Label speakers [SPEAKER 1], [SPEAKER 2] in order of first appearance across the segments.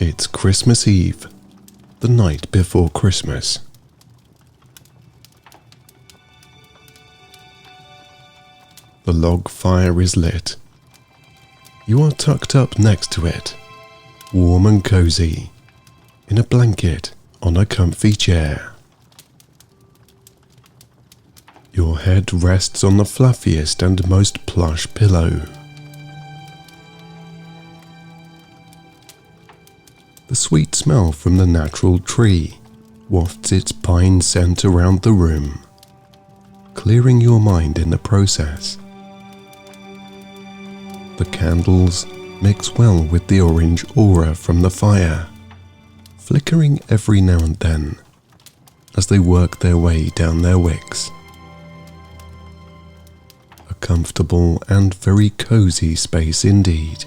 [SPEAKER 1] It's Christmas Eve, the night before Christmas. The log fire is lit. You are tucked up next to it, warm and cozy, in a blanket on a comfy chair. Your head rests on the fluffiest and most plush pillow. The sweet smell from the natural tree wafts its pine scent around the room, clearing your mind in the process. The candles mix well with the orange aura from the fire, flickering every now and then as they work their way down their wicks. A comfortable and very cozy space indeed.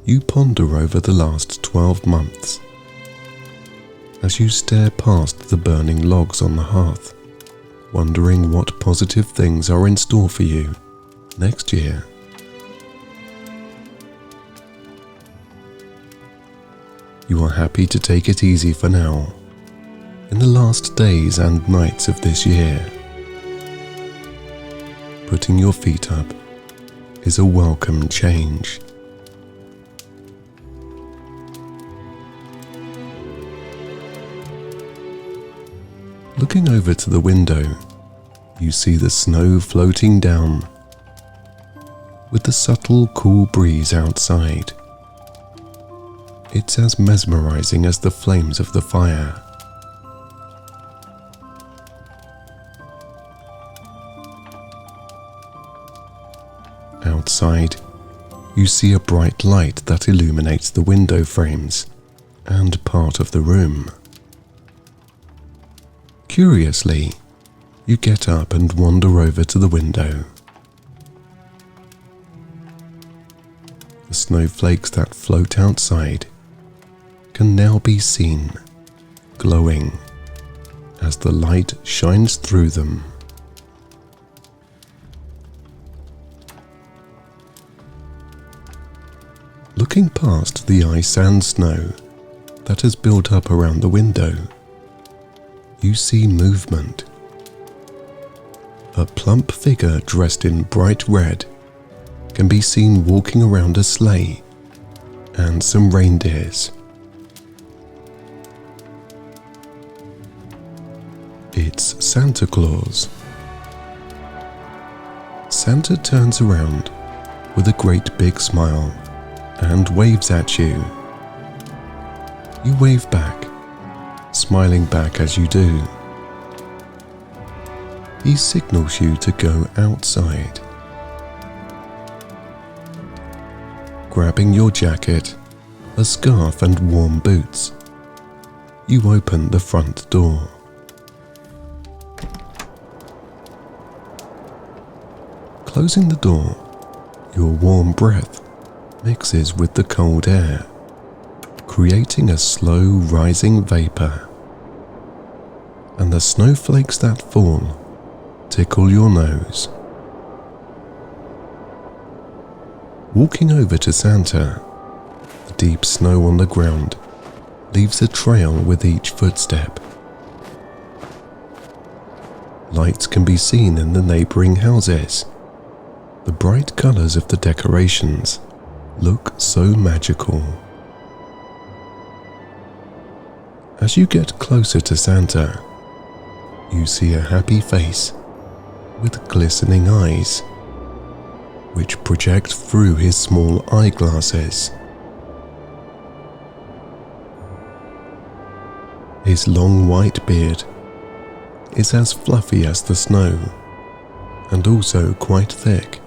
[SPEAKER 1] You ponder over the last 12 months as you stare past the burning logs on the hearth, wondering what positive things are in store for you next year. You are happy to take it easy for now, in the last days and nights of this year. Putting your feet up is a welcome change. Looking over to the window, you see the snow floating down, with the subtle cool breeze outside. It's as mesmerizing as the flames of the fire. Outside, you see a bright light that illuminates the window frames and part of the room. Curiously, you get up and wander over to the window. The snowflakes that float outside can now be seen, glowing as the light shines through them. Looking past the ice and snow that has built up around the window, you see movement. A plump figure dressed in bright red can be seen walking around a sleigh and some reindeers. It's Santa Claus. Santa turns around with a great big smile and waves at you. You wave back, smiling back as you do. He signals you to go outside. Grabbing your jacket, a scarf and warm boots, you open the front door. Closing the door, your warm breath mixes with the cold air, creating a slow rising vapor. And the snowflakes that fall tickle your nose. Walking over to Santa, the deep snow on the ground leaves a trail with each footstep. Lights can be seen in the neighboring houses. The bright colors of the decorations look so magical. As you get closer to Santa, you see a happy face with glistening eyes, which project through his small eyeglasses. His long white beard is as fluffy as the snow, and also quite thick.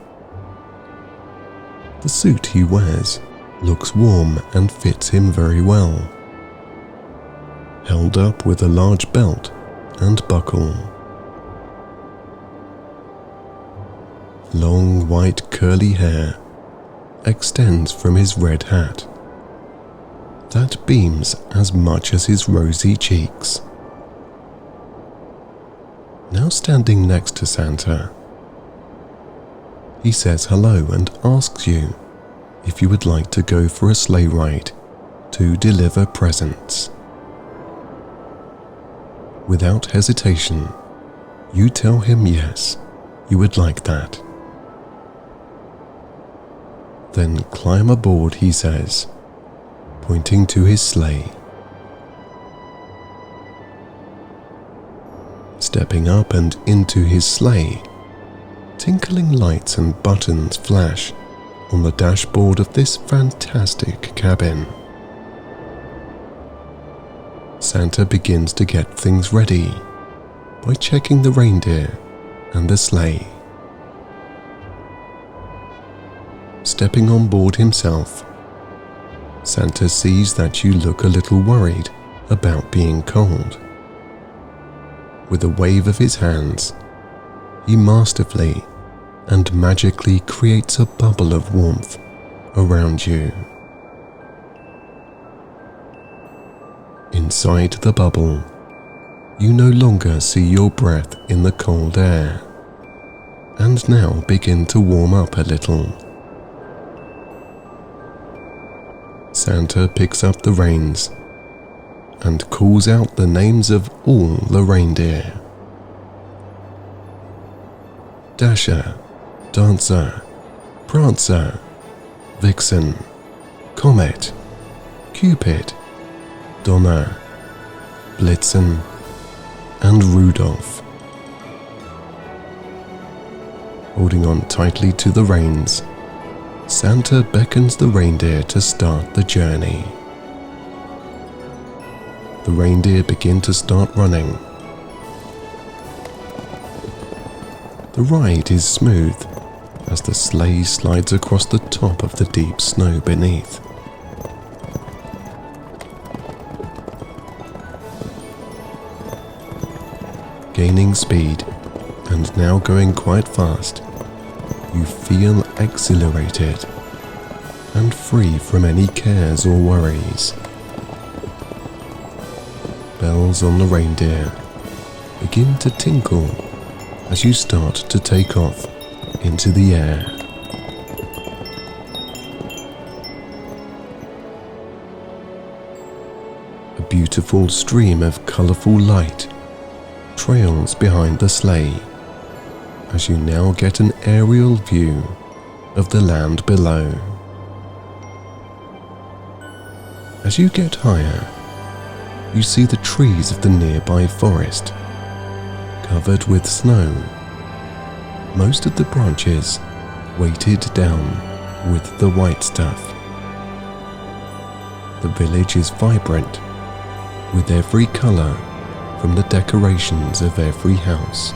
[SPEAKER 1] The suit he wears looks warm and fits him very well, held up with a large belt and buckle. Long white curly hair extends from his red hat that beams as much as his rosy cheeks. Now standing next to Santa He says hello and asks you if you would like to go for a sleigh ride to deliver presents. Without hesitation, you tell him yes, you would like that. Then climb aboard, he says, pointing to his sleigh. Stepping up and into his sleigh, tinkling lights and buttons flash on the dashboard of this fantastic cabin. Santa begins to get things ready by checking the reindeer and the sleigh. Stepping on board himself, Santa sees that you look a little worried about being cold. With a wave of his hands, he masterfully and magically creates a bubble of warmth around you. Inside the bubble, you no longer see your breath in the cold air, and now begin to warm up a little. Santa picks up the reins and calls out the names of all the reindeer. Dasher, Dancer, Prancer, Vixen, Comet, Cupid, Donner, Blitzen, and Rudolph. Holding on tightly to the reins, Santa beckons the reindeer to start the journey. The reindeer begin to start running. The ride is smooth as the sleigh slides across the top of the deep snow beneath. Gaining speed and now going quite fast, you feel exhilarated and free from any cares or worries. Bells on the reindeer begin to tinkle as you start to take off into the air. A beautiful stream of colourful light trails behind the sleigh as you now get an aerial view of the land below. As you get higher, you see the trees of the nearby forest, covered with snow, most of the branches weighted down with the white stuff. The village is vibrant, with every colour from the decorations of every house.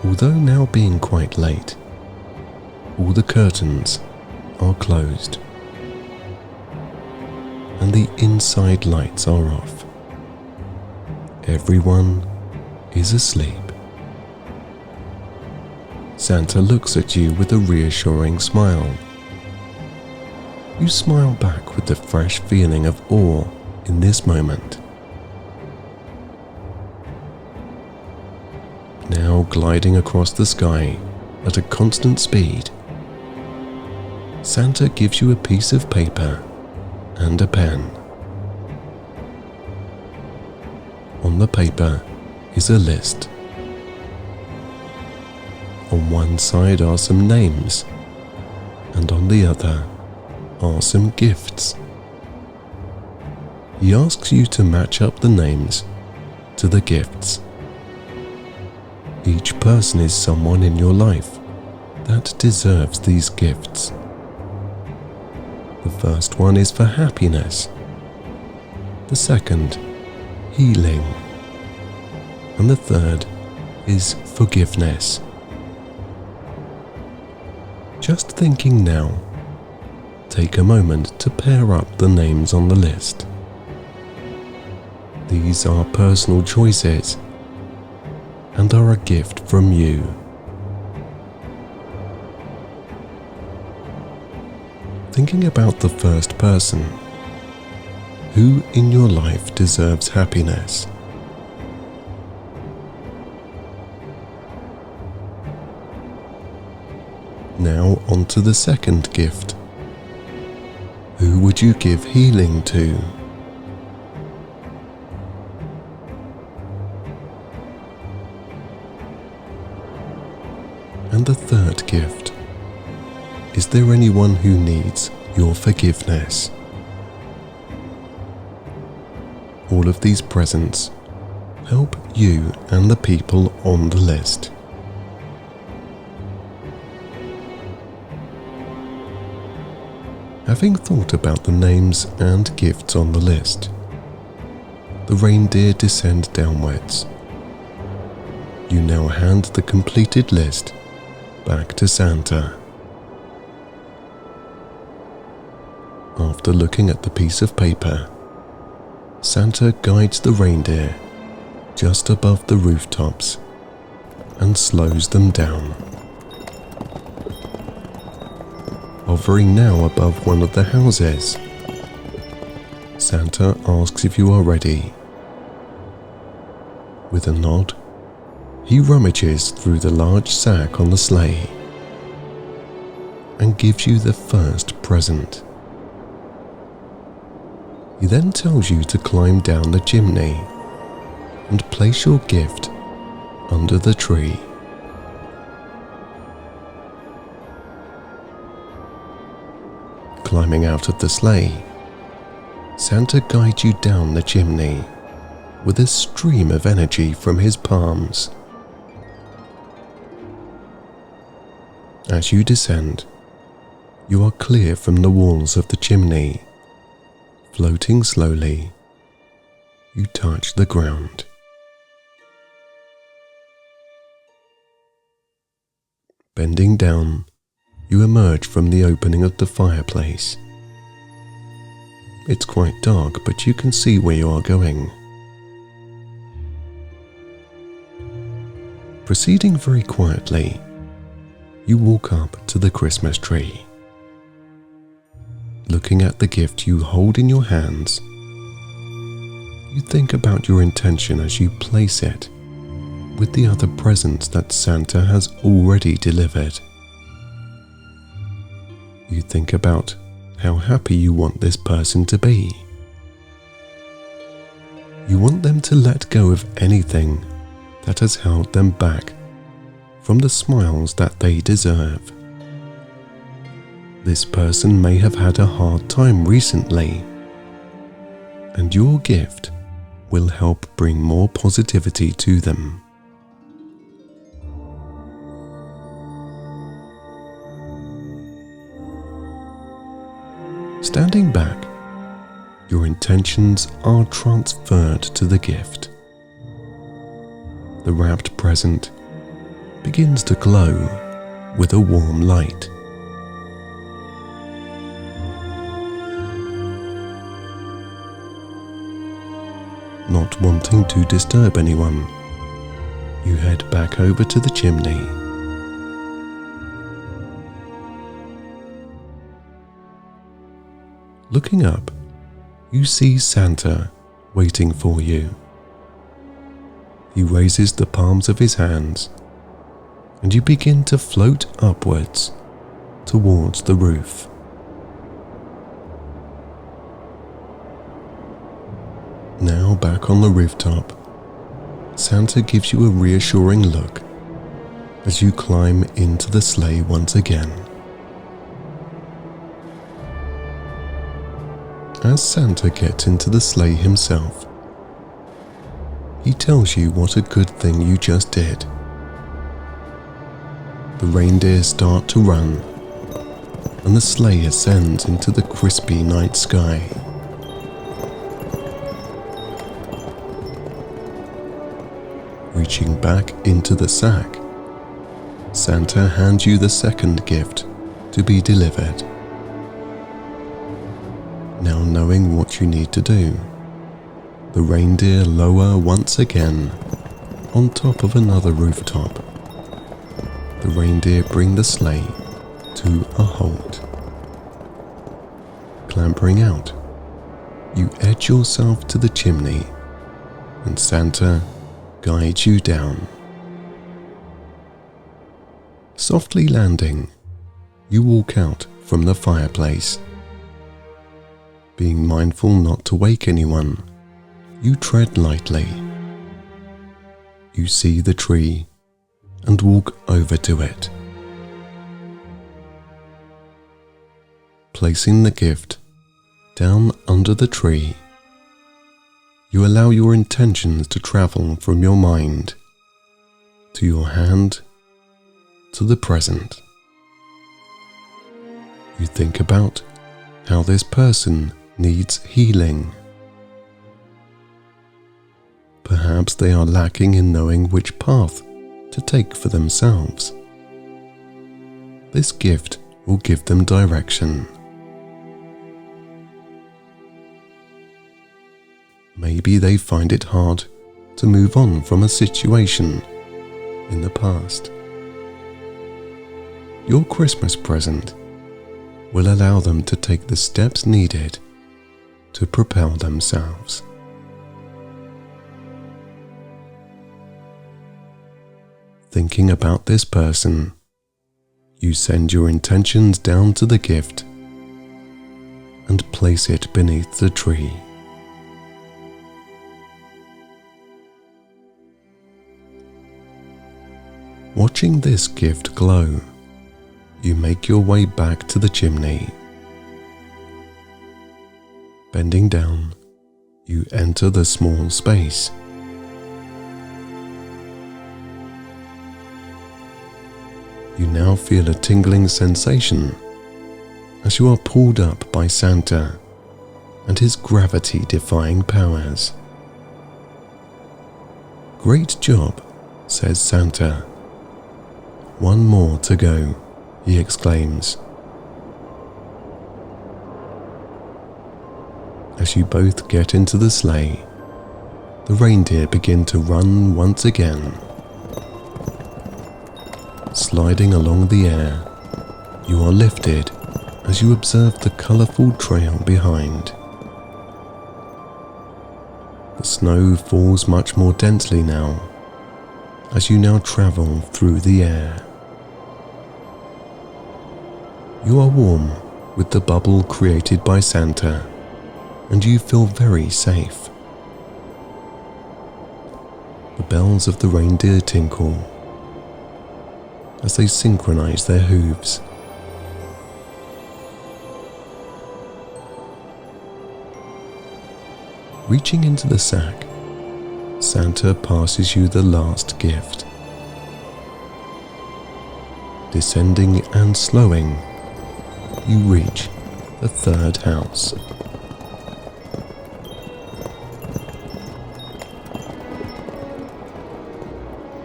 [SPEAKER 1] Although now being quite late, all the curtains are closed and the inside lights are off. Everyone is asleep. Santa looks at you with a reassuring smile. You smile back with the fresh feeling of awe in this moment. Now gliding across the sky at a constant speed, Santa gives you a piece of paper and a pen. On the paper is a list. On one side are some names, and on the other are some gifts. He asks you to match up the names to the gifts. Each person is someone in your life that deserves these gifts. The first one is for happiness, the second, healing, and the third is forgiveness. Just thinking now, take a moment to pair up the names on the list. These are personal choices and are a gift from you. Thinking about the first person, who in your life deserves happiness? Now on to the second gift. Who would you give healing to? And the third gift. Is there anyone who needs your forgiveness? All of these presents help you and the people on the list. Having thought about the names and gifts on the list, the reindeer descend downwards. You now hand the completed list back to Santa. After looking at the piece of paper, Santa guides the reindeer just above the rooftops and slows them down. Hovering now above one of the houses, Santa asks if you are ready. With a nod, he rummages through the large sack on the sleigh and gives you the first present. He then tells you to climb down the chimney and place your gift under the tree. Climbing out of the sleigh, Santa guides you down the chimney with a stream of energy from his palms. As you descend, you are clear from the walls of the chimney. Floating slowly, you touch the ground. Bending down, you emerge from the opening of the fireplace. It's quite dark, but you can see where you are going. Proceeding very quietly, you walk up to the Christmas tree. Looking at the gift you hold in your hands, you think about your intention as you place it with the other presents that Santa has already delivered. You think about how happy you want this person to be. You want them to let go of anything that has held them back from the smiles that they deserve. This person may have had a hard time recently, and your gift will help bring more positivity to them. Standing back, your intentions are transferred to the gift. The wrapped present begins to glow with a warm light. Not wanting to disturb anyone, you head back over to the chimney. Looking up, you see Santa waiting for you. He raises the palms of his hands, and you begin to float upwards towards the roof. Now back on the rooftop, Santa gives you a reassuring look as you climb into the sleigh once again. As Santa gets into the sleigh himself, he tells you what a good thing you just did. The reindeer start to run, and the sleigh ascends into the crispy night sky. Reaching back into the sack, Santa hands you the second gift to be delivered. Now knowing what you need to do, the reindeer lower once again on top of another rooftop. The reindeer bring the sleigh to a halt. Clambering out, you edge yourself to the chimney, and Santa guides you down. Softly landing, You walk out from the fireplace. Being mindful not to wake anyone, you tread lightly. You see the tree and walk over to it. Placing the gift down under the tree, you allow your intentions to travel from your mind to your hand to the present. You think about how this person needs healing. Perhaps they are lacking in knowing which path to take for themselves. This gift will give them direction. Maybe they find it hard to move on from a situation in the past. Your Christmas present will allow them to take the steps needed to propel themselves. Thinking about this person, you send your intentions down to the gift and place it beneath the tree. Watching this gift glow, you make your way back to the chimney. Bending down, you enter the small space. You now feel a tingling sensation as you are pulled up by Santa and his gravity-defying powers. "Great job," says Santa. "One more to go," he exclaims. As you both get into the sleigh, the reindeer begin to run once again. Sliding along the air, you are lifted as you observe the colourful trail behind. The snow falls much more densely now, as you now travel through the air. You are warm with the bubble created by Santa, and you feel very safe. The bells of the reindeer tinkle as they synchronize their hooves. Reaching into the sack, Santa passes you the last gift. Descending and slowing, you reach the third house.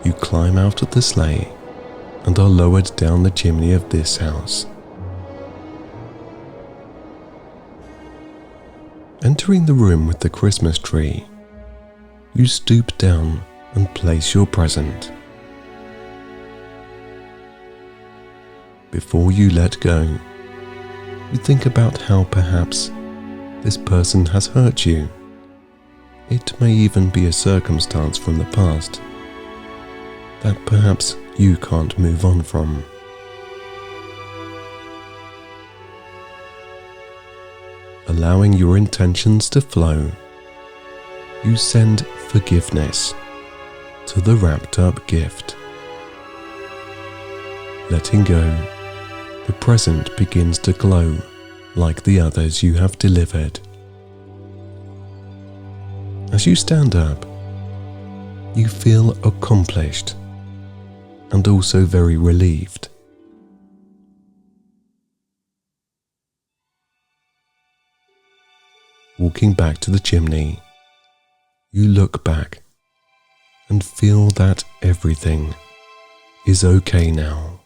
[SPEAKER 1] You climb out of the sleigh and are lowered down the chimney of this house. Entering the room with the Christmas tree, you stoop down and place your present. Before you let go, you think about how perhaps this person has hurt you. It may even be a circumstance from the past that perhaps you can't move on from. Allowing your intentions to flow, you send forgiveness to the wrapped up gift. Letting go, the present begins to glow like the others you have delivered. As you stand up, you feel accomplished and also very relieved. Walking back to the chimney, you look back and feel that everything is okay now.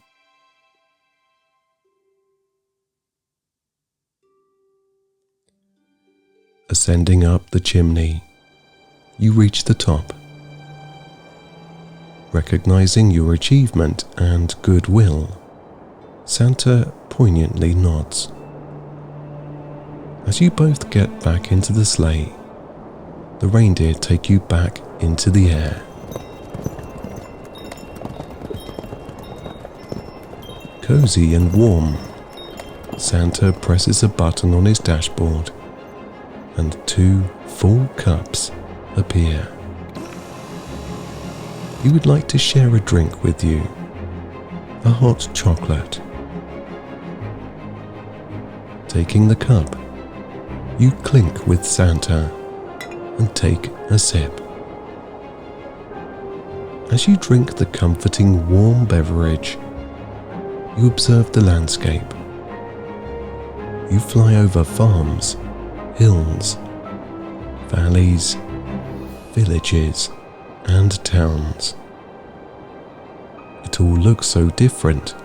[SPEAKER 1] Ascending up the chimney, you reach the top. Recognizing your achievement and goodwill, Santa poignantly nods. As you both get back into the sleigh, the reindeer take you back into the air. Cozy and warm Santa presses a button on his dashboard and 2 full cups appear. He would like to share a drink with you, a hot chocolate. Taking the cup, you clink with Santa and take a sip. As you drink the comforting warm beverage, you observe the landscape. You fly over farms, hills, valleys, villages, and towns. It all looks so different,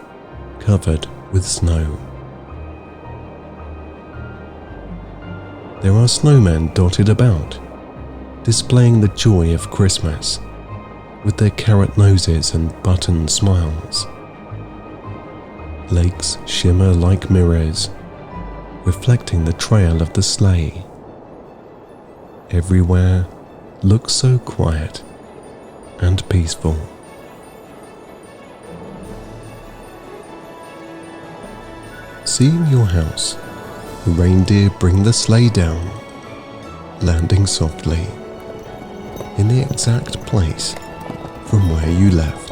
[SPEAKER 1] covered with snow. There are snowmen dotted about, displaying the joy of Christmas, with their carrot noses and button smiles. Lakes shimmer like mirrors, reflecting the trail of the sleigh. Everywhere looks so quiet and peaceful. Seeing your house, the reindeer bring the sleigh down, landing softly in the exact place from where you left.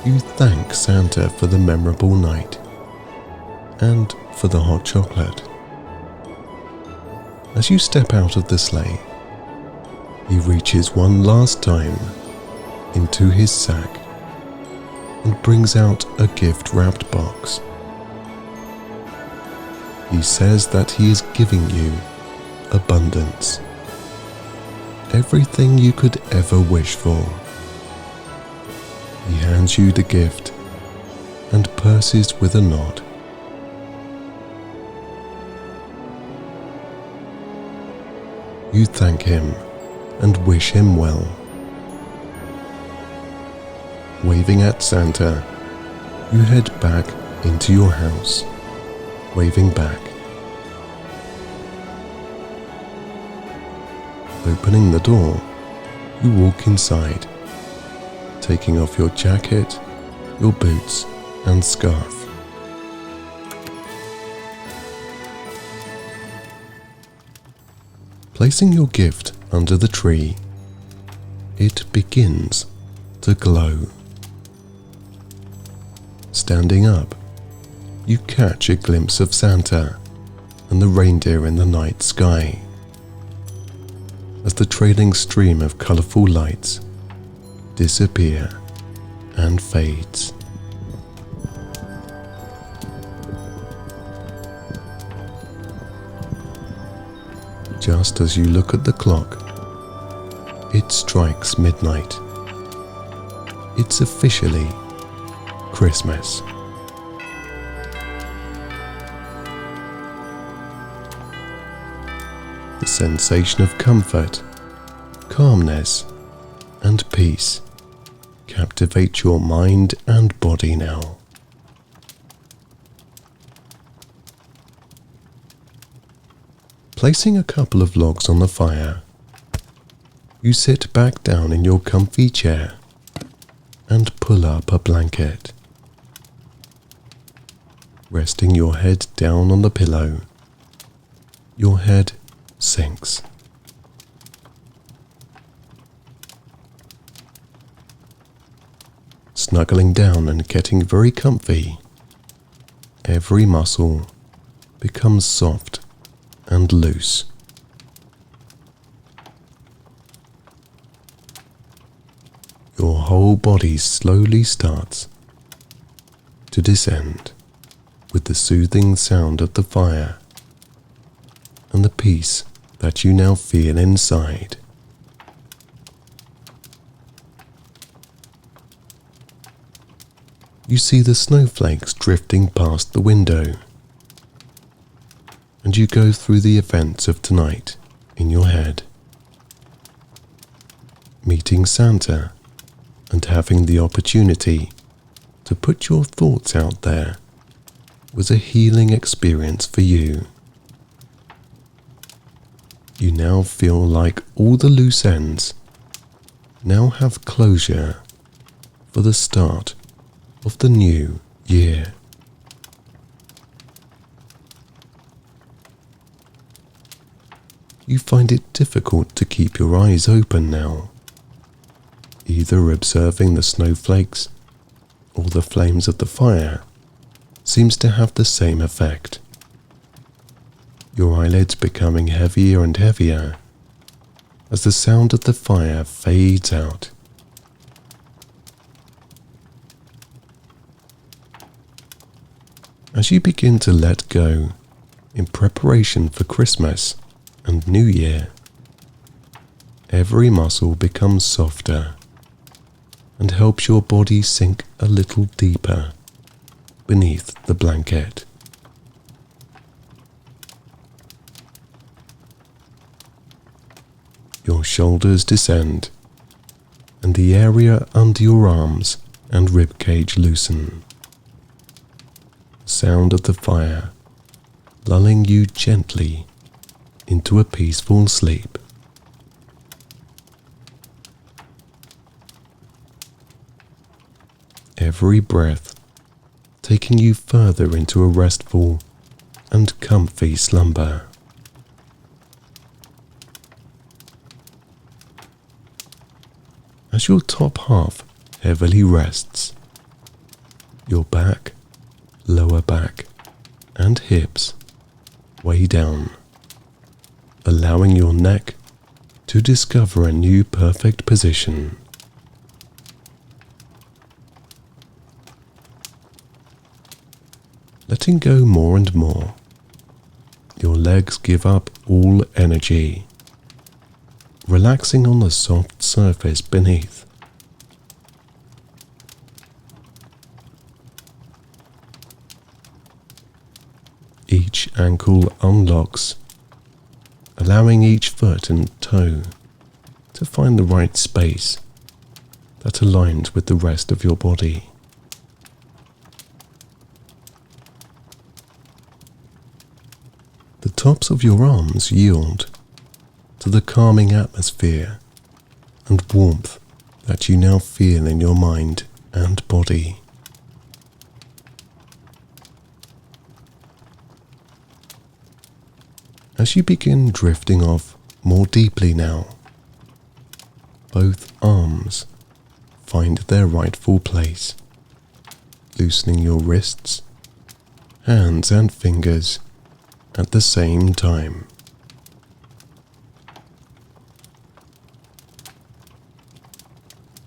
[SPEAKER 1] You thank Santa for the memorable night and for the hot chocolate. As you step out of the sleigh, he reaches one last time into his sack and brings out a gift-wrapped box. He says that he is giving you abundance, everything you could ever wish for. He hands you the gift and purses with a nod. You thank him and wish him well. Waving at Santa, you head back into your house, waving back. Opening the door, you walk inside, taking off your jacket, your boots, and scarf. Placing your gift under the tree, it begins to glow. Standing up, you catch a glimpse of Santa and the reindeer in the night sky, as the trailing stream of colourful lights disappear and fades. Just as you look at the clock, it strikes midnight. It's officially Christmas. The sensation of comfort, calmness, and peace captivate your mind and body now. Placing a couple of logs on the fire, you sit back down in your comfy chair and pull up a blanket. Resting your head down on the pillow, your head sinks. Snuggling down and getting very comfy, every muscle becomes soft and loose. Your whole body slowly starts to descend with the soothing sound of the fire and the peace that you now feel inside. You see the snowflakes drifting past the window, and you go through the events of tonight in your head. Meeting Santa and having the opportunity to put your thoughts out there was a healing experience for you. You now feel like all the loose ends now have closure for the start of the new year. You find it difficult to keep your eyes open now, either observing the snowflakes or the flames of the fire seems to have the same effect. Your eyelids becoming heavier and heavier as the sound of the fire fades out. As you begin to let go in preparation for Christmas and New Year, every muscle becomes softer and helps your body sink a little deeper beneath the blanket. Your shoulders descend and the area under your arms and ribcage loosen. The sound of the fire lulling you gently into a peaceful sleep. Every breath taking you further into a restful and comfy slumber. As your top half heavily rests, your back, lower back, and hips weigh down, allowing your neck to discover a new perfect position. Letting go more and more, your legs give up all energy, relaxing on the soft surface beneath. Each ankle unlocks, allowing each foot and toe to find the right space that aligns with the rest of your body. The tops of your arms yield to the calming atmosphere and warmth that you now feel in your mind and body. As you begin drifting off more deeply now, both arms find their rightful place, loosening your wrists, hands and fingers at the same time.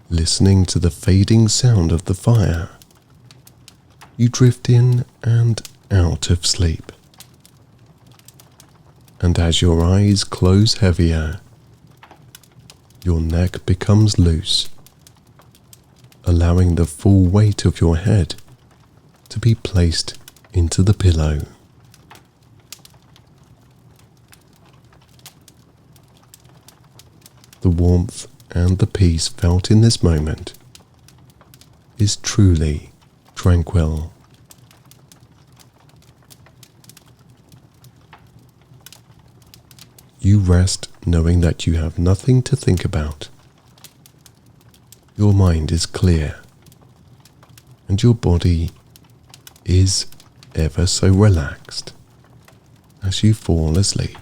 [SPEAKER 1] Listening to the fading sound of the fire, you drift in and out of sleep. And as your eyes close heavier, your neck becomes loose, allowing the full weight of your head to be placed into the pillow. The warmth and the peace felt in this moment is truly tranquil. You rest knowing that you have nothing to think about. Your mind is clear, and your body is ever so relaxed as you fall asleep.